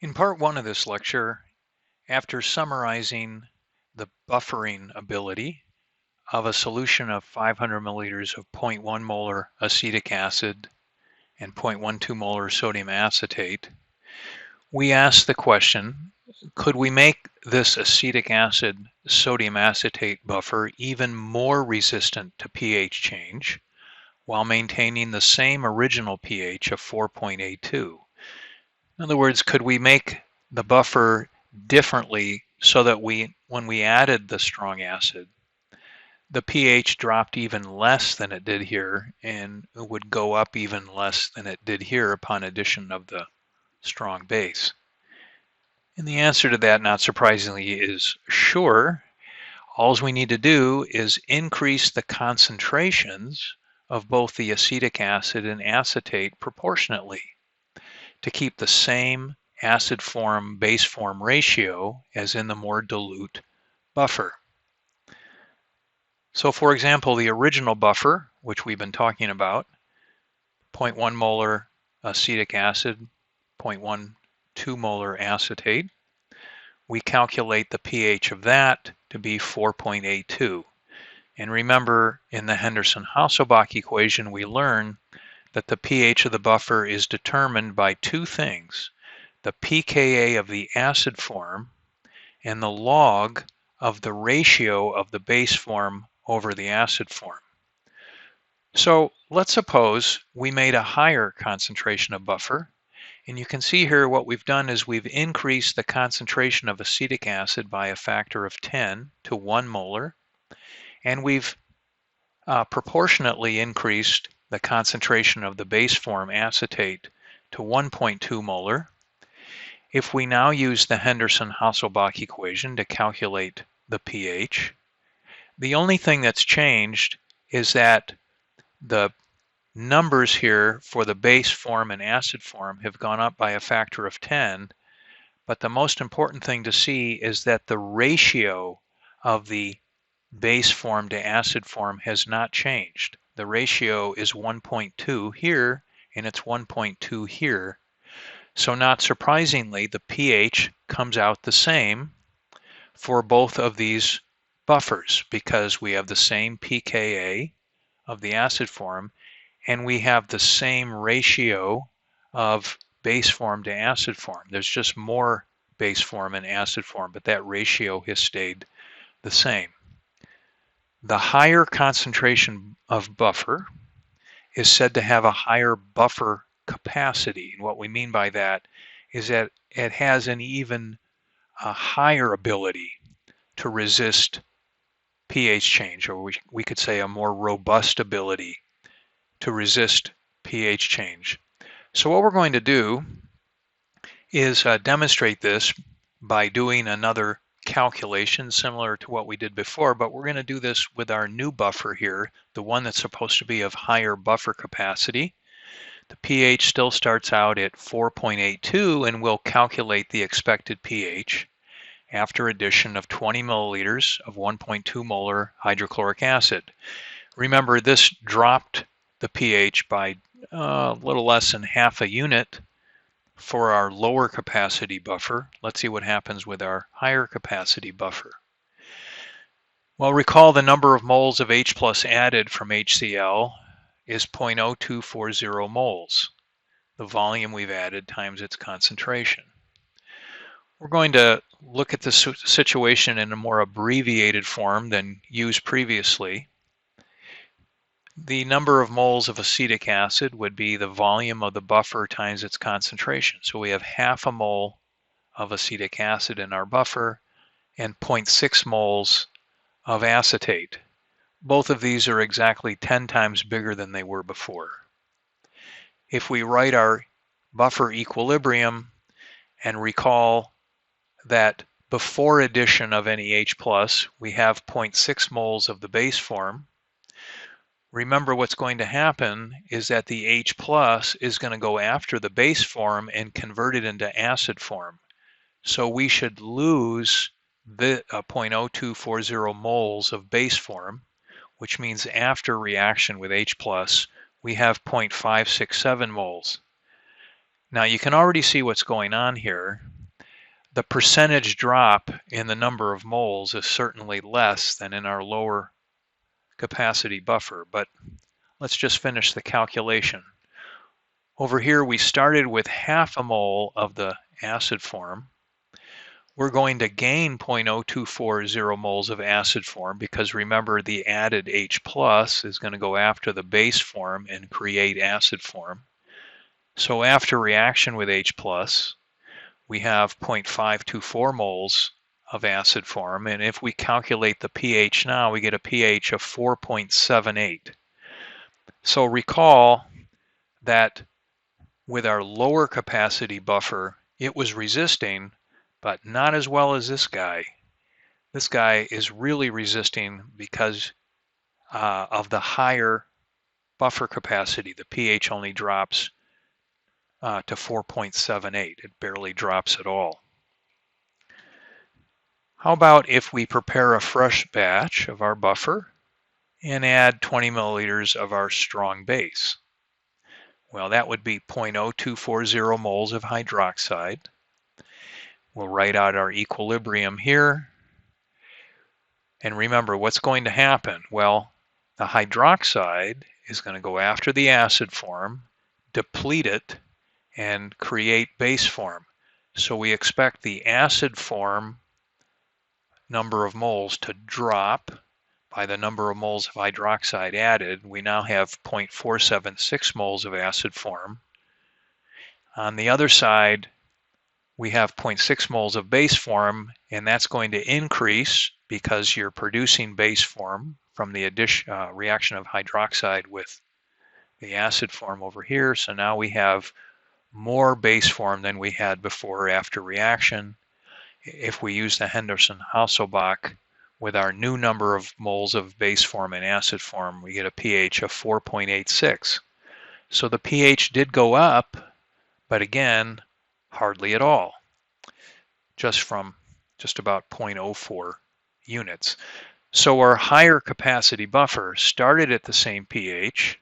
In part one of this lecture, after summarizing the buffering ability of a solution of 500 milliliters of 0.1 molar acetic acid and 0.12 molar sodium acetate, we asked the question, could we make this acetic acid sodium acetate buffer even more resistant to pH change while maintaining the same original pH of 4.82? In other words, could we make the buffer differently so that when we added the strong acid, the pH dropped even less than it did here and it would go up even less than it did here upon addition of the strong base? And the answer to that, not surprisingly, is sure. All we need to do is increase the concentrations of both the acetic acid and acetate proportionately to keep the same acid form base form ratio as in the more dilute buffer. So for example, the original buffer, which we've been talking about, 0.1 molar acetic acid, 0.12 molar acetate, we calculate the pH of that to be 4.82. And remember, in the Henderson-Hasselbalch equation, we learn that the pH of the buffer is determined by two things: the pKa of the acid form and the log of the ratio of the base form over the acid form. So let's suppose we made a higher concentration of buffer, and you can see here what we've done is we've increased the concentration of acetic acid by a factor of 10 to 1 molar, and we've proportionately increased the concentration of the base form acetate to 1.2 molar. If we now use the Henderson-Hasselbalch equation to calculate the pH, the only thing that's changed is that the numbers here for the base form and acid form have gone up by a factor of 10, but the most important thing to see is that the ratio of the base form to acid form has not changed. The ratio is 1.2 here, and it's 1.2 here. So not surprisingly, the pH comes out the same for both of these buffers because we have the same pKa of the acid form and we have the same ratio of base form to acid form. There's just more base form and acid form, but that ratio has stayed the same. The higher concentration of buffer is said to have a higher buffer capacity. And what we mean by that is that it has an even higher ability to resist pH change, or we could say a more robust ability to resist pH change. So what we're going to do is demonstrate this by doing another calculation similar to what we did before, but we're going to do this with our new buffer here, the one that's supposed to be of higher buffer capacity. The pH still starts out at 4.82, and we'll calculate the expected pH after addition of 20 milliliters of 1.2 molar hydrochloric acid. Remember, this dropped the pH by a little less than half a unit for our lower capacity buffer. Let's see what happens with our higher capacity buffer. Well, recall the number of moles of H plus added from HCl is 0.0240 moles, the volume we've added times its concentration. We're going to look at this situation in a more abbreviated form than used previously. The number of moles of acetic acid would be the volume of the buffer times its concentration. So we have half a mole of acetic acid in our buffer and 0.6 moles of acetate. Both of these are exactly 10 times bigger than they were before. If we write our buffer equilibrium and recall that before addition of any H+, we have 0.6 moles of the base form. Remember, what's going to happen is that the H+ is going to go after the base form and convert it into acid form. So we should lose the 0.0240 moles of base form, which means after reaction with H+, we have 0.567 moles. Now you can already see what's going on here. the percentage drop in the number of moles is certainly less than in our lower capacity buffer, but let's just finish the calculation. Over here we started with half a mole of the acid form. We're going to gain 0.0240 moles of acid form because remember the added H plus is going to go after the base form and create acid form. So after reaction with H plus, we have 0.524 moles of acid form, and if we calculate the pH now, we get a pH of 4.78. So recall that with our lower capacity buffer, it was resisting, but not as well as this guy. This guy is really resisting because of the higher buffer capacity. The pH only drops to 4.78. It barely drops at all. How about if we prepare a fresh batch of our buffer and add 20 milliliters of our strong base? Well, that would be 0.0240 moles of hydroxide. We'll write out our equilibrium here. And remember, what's going to happen? Well, the hydroxide is going to go after the acid form, deplete it, and create base form. So we expect the acid form number of moles to drop by the number of moles of hydroxide added. We now have 0.476 moles of acid form. On the other side, we have 0.6 moles of base form, and that's going to increase because you're producing base form from the reaction of hydroxide with the acid form over here. So now we have more base form than we had before or after reaction. If we use the Henderson-Hasselbalch with our new number of moles of base form and acid form, we get a pH of 4.86. So the pH did go up, but again, hardly at all, just about 0.04 units. So our higher capacity buffer started at the same pH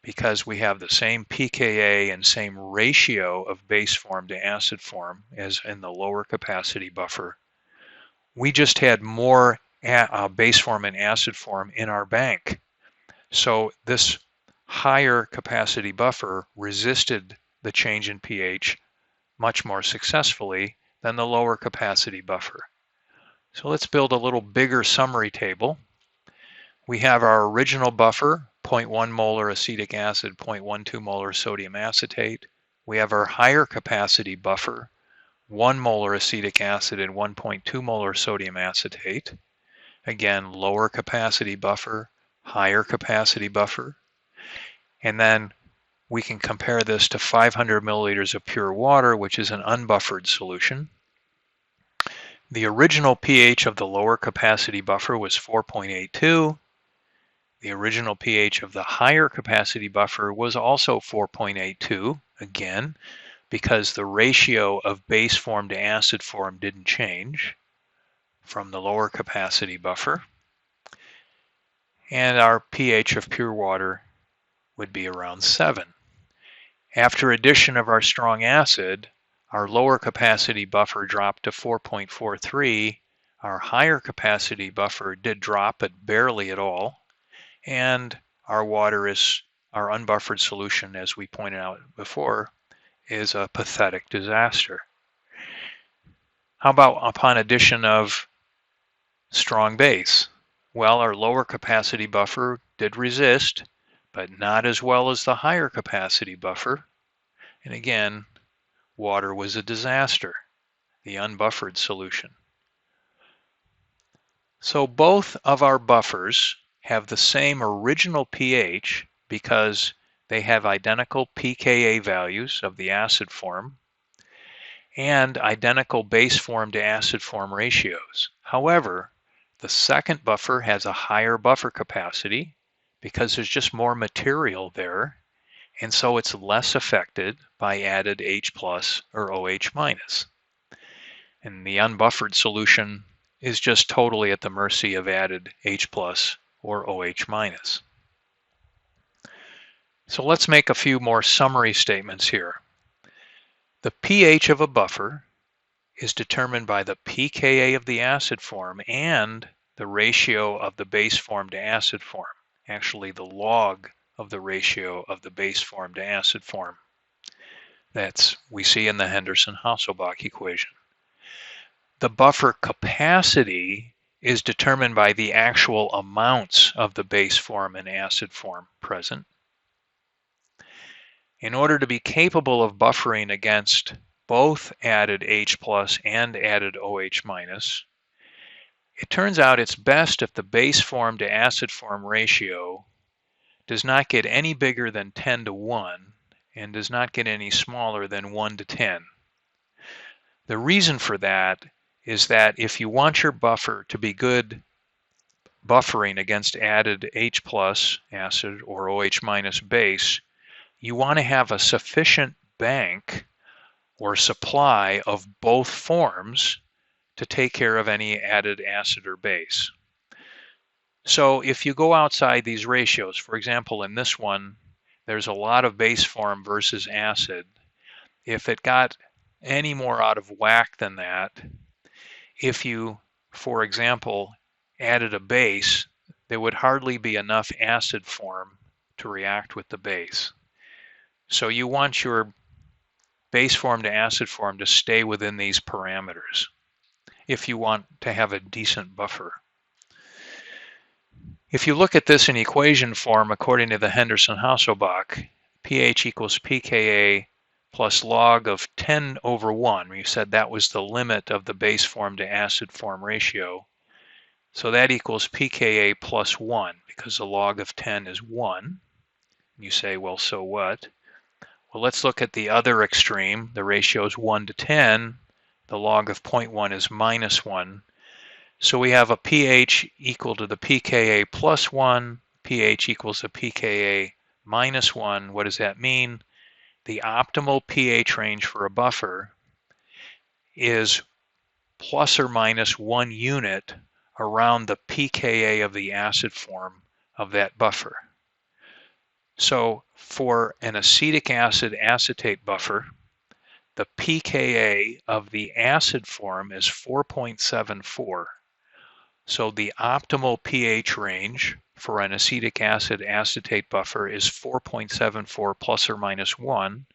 because we have the same pKa and same ratio of base form to acid form as in the lower capacity buffer. We just had more base form and acid form in our bank. So this higher capacity buffer resisted the change in pH much more successfully than the lower capacity buffer. So let's build a little bigger summary table. We have our original buffer, 0.1 molar acetic acid, 0.12 molar sodium acetate. We have our higher capacity buffer, 1 molar acetic acid and 1.2 molar sodium acetate. Again, lower capacity buffer, higher capacity buffer. And then we can compare this to 500 milliliters of pure water, which is an unbuffered solution. The original pH of the lower capacity buffer was 4.82. The original pH of the higher capacity buffer was also 4.82, again, because the ratio of base form to acid form didn't change from the lower capacity buffer. And our pH of pure water would be around 7. After addition of our strong acid, our lower capacity buffer dropped to 4.43. Our higher capacity buffer did drop, but barely at all. And our water is, our unbuffered solution, as we pointed out before, is a pathetic disaster. How about upon addition of strong base? Well, our lower capacity buffer did resist, but not as well as the higher capacity buffer. And again, water was a disaster, the unbuffered solution. So both of our buffers have the same original pH because they have identical pKa values of the acid form and identical base form to acid form ratios. However, the second buffer has a higher buffer capacity because there's just more material there, and so it's less affected by added H plus or OH minus. And the unbuffered solution is just totally at the mercy of added H plus or OH minus. So let's make a few more summary statements here. The pH of a buffer is determined by the pKa of the acid form and the ratio of the base form to acid form. Actually, the log of the ratio of the base form to acid form. That's we see in the Henderson-Hasselbalch equation. The buffer capacity is determined by the actual amounts of the base form and acid form present. In order to be capable of buffering against both added H plus and added OH minus, it turns out it's best if the base form to acid form ratio does not get any bigger than 10 to 1 and does not get any smaller than 1 to 10. The reason for that is that if you want your buffer to be good buffering against added H plus acid or OH minus base, you want to have a sufficient bank or supply of both forms to take care of any added acid or base. So if you go outside these ratios, for example, in this one, there's a lot of base form versus acid. If it got any more out of whack than that, if you, for example, added a base, there would hardly be enough acid form to react with the base. So you want your base form to acid form to stay within these parameters if you want to have a decent buffer. If you look at this in equation form according to the Henderson-Hasselbalch, pH equals pKa plus log of 10 over 1. We said that was the limit of the base form to acid form ratio. So that equals pKa plus 1 because the log of 10 is 1. You say, well, so what? Well, let's look at the other extreme. The ratio is 1 to 10. The log of 0.1 is minus 1. So we have a pH equal to the pKa plus 1, pH equals the pKa minus 1. What does that mean? The optimal pH range for a buffer is plus or minus 1 unit around the pKa of the acid form of that buffer. So for an acetic acid acetate buffer, the pKa of the acid form is 4.74. So the optimal pH range for an acetic acid acetate buffer is 4.74 plus or minus 1,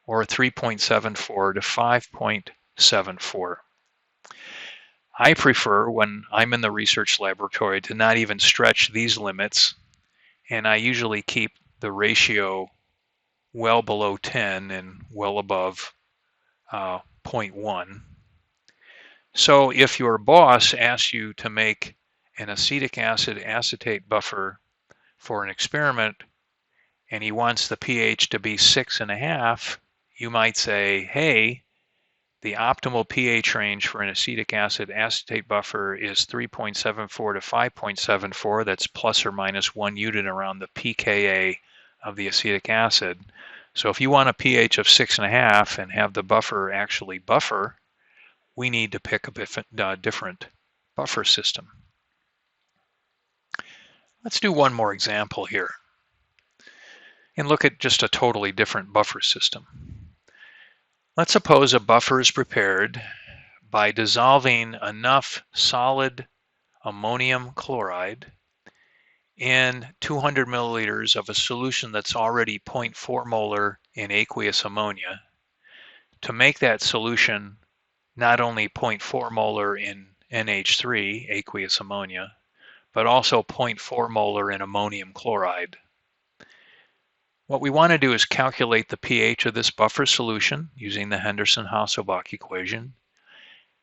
or 3.74 to 5.74. I prefer, when I'm in the research laboratory, to not even stretch these limits, and I usually keep the ratio well below 10 and well above 0.1. So if your boss asks you to make an acetic acid acetate buffer for an experiment and he wants the pH to be 6.5, you might say, hey, the optimal pH range for an acetic acid acetate buffer is 3.74 to 5.74. That's plus or minus 1 unit around the pKa of the acetic acid. So if you want a pH of 6.5 and have the buffer actually buffer, we need to pick a different buffer system. Let's do one more example here and look at just a totally different buffer system. Let's suppose a buffer is prepared by dissolving enough solid ammonium chloride in 200 milliliters of a solution that's already 0.4 molar in aqueous ammonia to make that solution not only 0.4 molar in NH3, aqueous ammonia, but also 0.4 molar in ammonium chloride. What we want to do is calculate the pH of this buffer solution using the Henderson-Hasselbalch equation.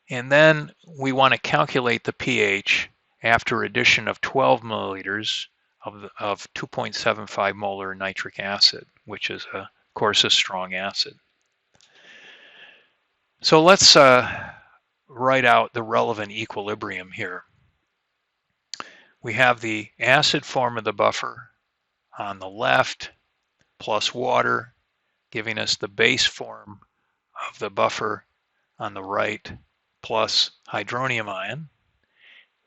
And then we want to calculate the pH after addition of 12 milliliters of 2.75 molar nitric acid, which is, of course, a strong acid. So let's write out the relevant equilibrium here. We have the acid form of the buffer on the left plus water, giving us the base form of the buffer on the right plus hydronium ion.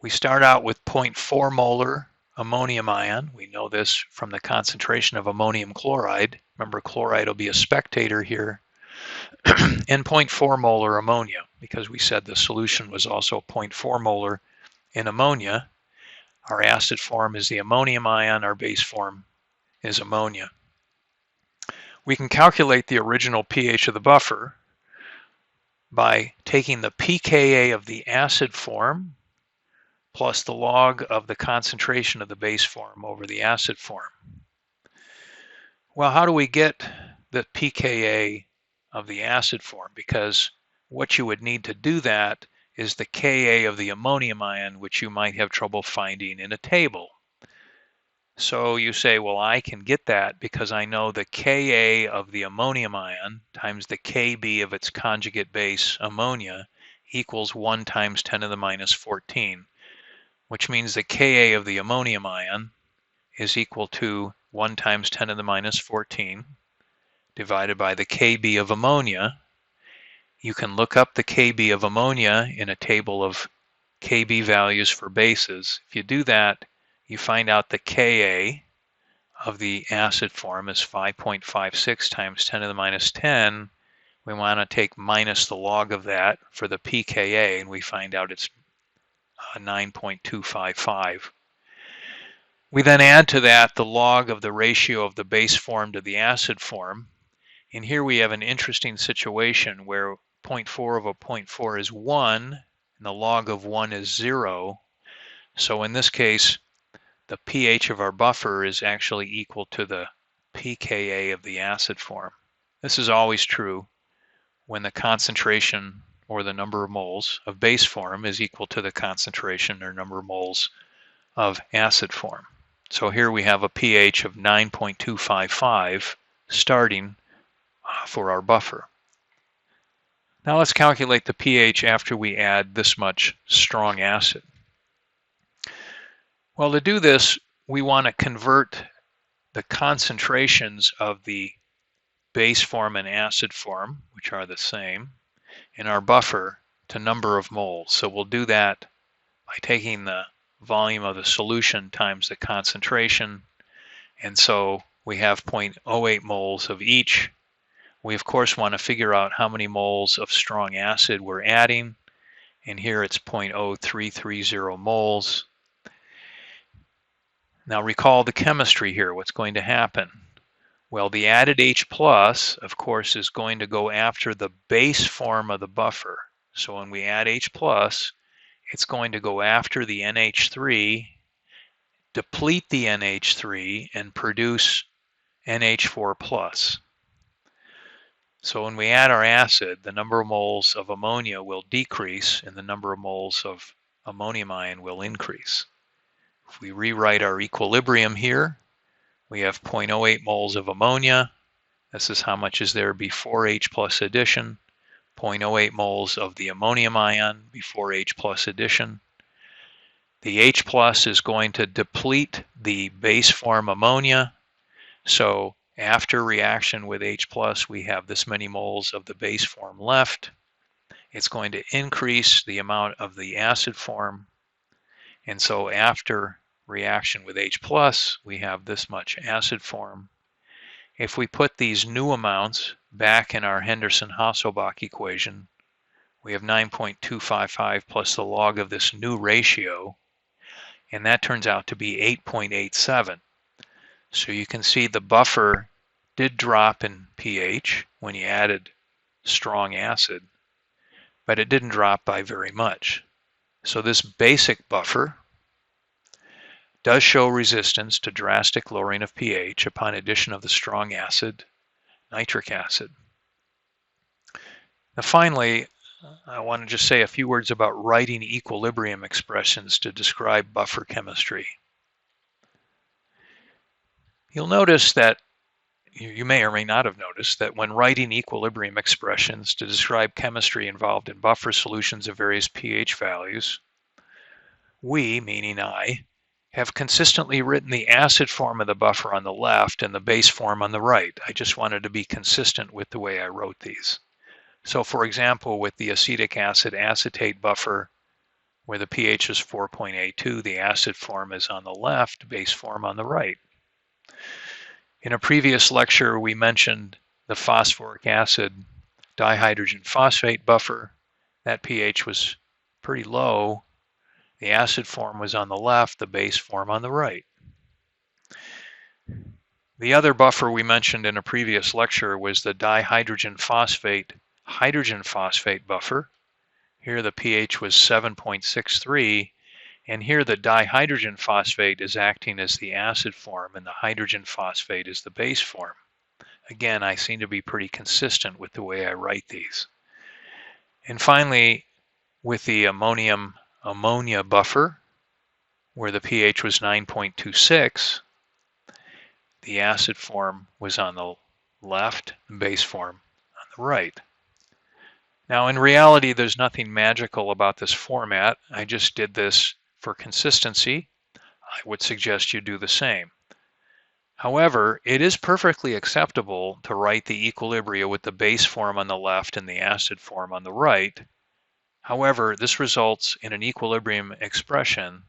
We start out with 0.4 molar ammonium ion. We know this from the concentration of ammonium chloride. Remember, chloride will be a spectator here. And 0.4 molar ammonia. because we said the solution was also 0.4 molar in ammonia. Our acid form is the ammonium ion, our base form is ammonia. We can calculate the original pH of the buffer by taking the pKa of the acid form plus the log of the concentration of the base form over the acid form. Well, how do we get the pKa of the acid form? Because what you would need to do that is the Ka of the ammonium ion, which you might have trouble finding in a table. So you say, well, I can get that because I know the Ka of the ammonium ion times the Kb of its conjugate base, ammonia, equals 1 times 10 to the minus 14, which means the Ka of the ammonium ion is equal to 1 times 10 to the minus 14 divided by the Kb of ammonia. You can look up the Kb of ammonia in a table of Kb values for bases. If you do that, you find out the Ka of the acid form is 5.56 times 10 to the minus 10. We want to take minus the log of that for the pKa, and we find out it's 9.255. We then add to that the log of the ratio of the base form to the acid form. And here we have an interesting situation where 0.4 of a 0.4 is 1, and the log of 1 is 0. So in this case, the pH of our buffer is actually equal to the pKa of the acid form. This is always true when the concentration or the number of moles of base form is equal to the concentration or number of moles of acid form. So here we have a pH of 9.255 starting for our buffer. Now let's calculate the pH after we add this much strong acid. Well, to do this, we want to convert the concentrations of the base form and acid form, which are the same, in our buffer to number of moles. So we'll do that by taking the volume of the solution times the concentration, and so we have 0.08 moles of each. We of course want to figure out how many moles of strong acid we're adding, and here it's 0.0330 moles. Now recall the chemistry here. What's going to happen? Well, the added H plus, of course, is going to go after the base form of the buffer. So when we add H plus, it's going to go after the NH3, deplete the NH3, and produce NH4 plus. So when we add our acid, the number of moles of ammonia will decrease and the number of moles of ammonium ion will increase. If we rewrite our equilibrium here, we have 0.08 moles of ammonia. This is how much is there before H plus addition. 0.08 moles of the ammonium ion before H plus addition. The H plus is going to deplete the base form ammonia. So after reaction with H plus, we have this many moles of the base form left. It's going to increase the amount of the acid form. And so after reaction with H plus, we have this much acid form. If we put these new amounts back in our Henderson-Hasselbalch equation, we have 9.255 plus the log of this new ratio, and that turns out to be 8.87. So you can see the buffer did drop in pH when you added strong acid, but it didn't drop by very much. So this basic buffer does show resistance to drastic lowering of pH upon addition of the strong acid, nitric acid. Now finally, I want to just say a few words about writing equilibrium expressions to describe buffer chemistry. You'll notice that, you may or may not have noticed, that when writing equilibrium expressions to describe chemistry involved in buffer solutions of various pH values, we, meaning I, have consistently written the acid form of the buffer on the left and the base form on the right. I just wanted to be consistent with the way I wrote these. So for example, with the acetic acid acetate buffer, where the pH is 4.82, the acid form is on the left, base form on the right. In a previous lecture, we mentioned the phosphoric acid dihydrogen phosphate buffer, that pH was pretty low. The acid form was on the left, the base form on the right. The other buffer we mentioned in a previous lecture was the dihydrogen phosphate hydrogen phosphate buffer. Here the pH was 7.63, and here the dihydrogen phosphate is acting as the acid form and the hydrogen phosphate is the base form. Again, I seem to be pretty consistent with the way I write these. And finally, with the ammonia buffer, where the pH was 9.26, the acid form was on the left, the base form on the right. Now, in reality, there's nothing magical about this format. I just did this for consistency. I would suggest you do the same. However, it is perfectly acceptable to write the equilibria with the base form on the left and the acid form on the right. However, this results in an equilibrium expression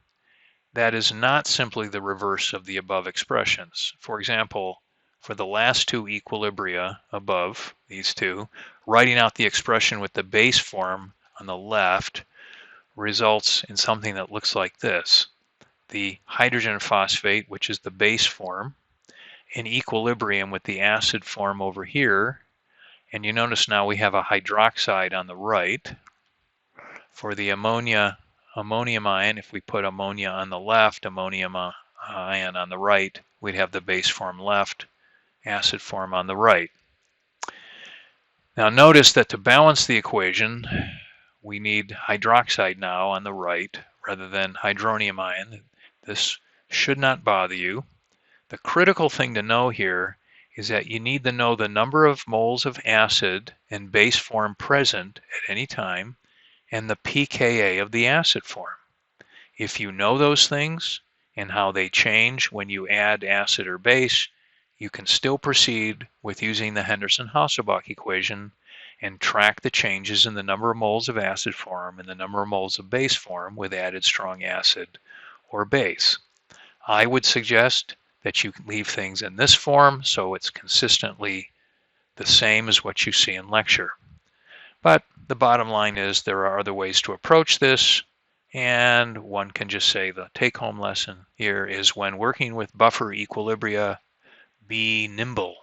that is not simply the reverse of the above expressions. For example, for the last two equilibria above, these two, writing out the expression with the base form on the left results in something that looks like this. The hydrogen phosphate, which is the base form, in equilibrium with the acid form over here. And you notice now we have a hydroxide on the right. For the ammonium ion, if we put ammonia on the left, ammonium ion on the right, we'd have the base form left, acid form on the right. Now notice that to balance the equation, we need hydroxide now on the right rather than hydronium ion. This should not bother you. The critical thing to know here is that you need to know the number of moles of acid and base form present at any time and the pKa of the acid form. If you know those things and how they change when you add acid or base, you can still proceed with using the Henderson-Hasselbalch equation and track the changes in the number of moles of acid form and the number of moles of base form with added strong acid or base. I would suggest that you leave things in this form so it's consistently the same as what you see in lecture. But the bottom line is there are other ways to approach this, and one can just say the take-home lesson here is when working with buffer equilibria, be nimble.